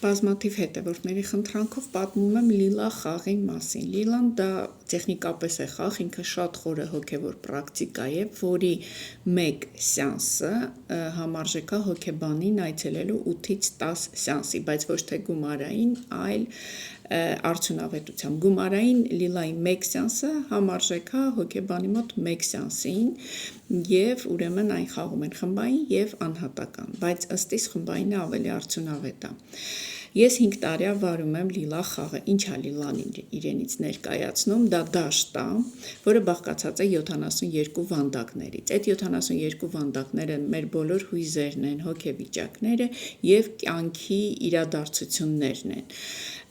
Բազմաթիվ հետևորդների խնդրանքով պատմում եմ լիլա խաղի մասին։ Լիլան դա տեխնիկապես է խաղ, ինքը շատ խորը հոգևոր պրակտիկա է, որի մեկ սեանսը համարժեք է հոգեբանին այցելելու 8-ից 10 սեանսի, բայց ոչ թե գումարային, այլ արդյունավետությամբ։ Գումարային լիլայի մեկ սեանսը համարժեք է հոգեբանի մոտ մեկ սեանսին և ուրեմն այն խաղում են խմբային և անհատական, բայց ըստիս խմբայինը ավելի արդյունավետ է։ Ես 5 տարի վարում եմ լիլա խաղը, ինչ է լիլան իրենից ներկայացնում, դա դաշտ է, որը բաղկացած է 72 վանդակներից, այդ 72 վանդակները մեր բոլոր հույզերն են, հոգեվիճակները և կյանքի իրադարձություններն են,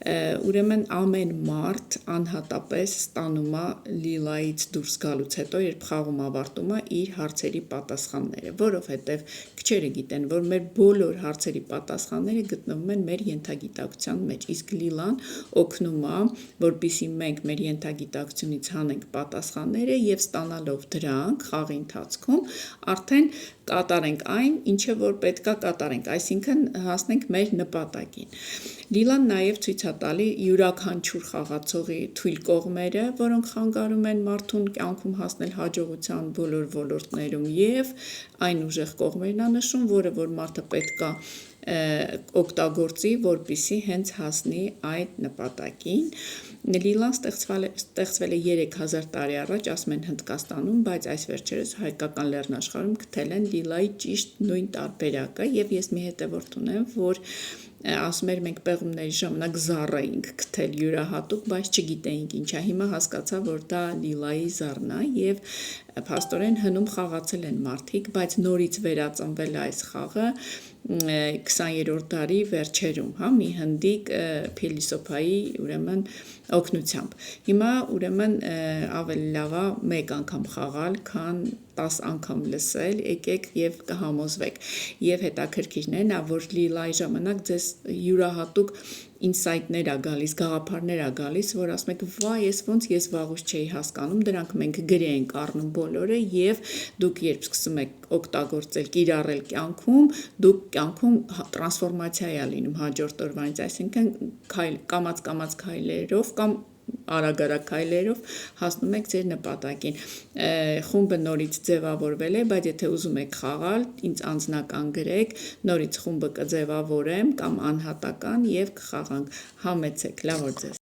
ուրեմն ամեն մարդ անհատապես ստանում է լիլայից դուրս գալուց հետո, երբ խաղում ավարտում է իր հարցերի պատասխանները, որովհետև քչերը գիտեն, որ մեր բոլոր հարցերի պատասխանները գտնվում են մեր ենթագիտակցության մեջ, իսկ լիլան օգնում է, որպեսզի մենք մեր ենթագիտակցությունից հանենք պատասխանները և ստանալով դրանք խաղի ընթացքում արդեն կատարենք այն, ինչը որ պետք է կատարենք, այսինքն հասնենք մեր նպատակին։ Լիլան նաև ցույց է տալի յուրաքանչյուր խաղացողի թույլ կողմերը, որոնք խանգարում են մարդուն կյանքում հասնել հաջողության բոլոր ոլորտներում և այն ուժեղ կողմերն է նշում, որը որ մարդը պետք է օգտագործի, որպեսզի հենց հասնի այդ նպատակին։ Լիլան ստեղծվել է 3000 տարի առաջ, ասում են Հնդկաստանում, բայց այս վերջերս հայկական լեռնաշխարհում գտել են լիլայի ճիշտ նույն տարբերակը և ես մի հետևորդ ունեմ, որ ասում էր մենք պեղումների ժամանակ զառ էինք գտել յուրահատուկ, բայց չգիտեինք ինչ է, հիմա հասկացա, որ դա լիլայի զառն է և փաստորեն հնում խաղացել են մարդիկ, բայց նորից վերածնվել է այս խաղը 20-րդ դարի վերջերում, մի հնդիկ փիլիսոփայի ուրեմն օգնությամբ։ Հիմա ուրեմն ավելի լավ է մեկ անգամ խաղալ, քան 10 անգամ լսել, եկեք և կհամոզվեք։ Եվ հետաքրքիրն է նա, որ լիլայի ժամանակ ձեզ յուրահատուկ ինսայթներ է գալիս, գաղափարներ է գալիս, որ ասում եք վայ, ես վաղուց չէի հասկանում, դրանք մենք գրի ենք առնում բոլորը և դուք երբ սկսում եք օգտագործել, կիրառել կյանքում, դուք կյանքում տրանսֆորմացիա է լինում հաջորդ օրվանից, այսինքն կամաց քայլերով կամ արագ քայլերով հասնում եք ձեր նպատակին։ Խումբը նորից ձևավորվել է, բայց եթե ուզում եք խաղալ, ինձ անձնական գրեք, նորից խումբը կձևավորեմ կամ անհատական և կխաղանք, համեցեք, լավ օր ձեզ։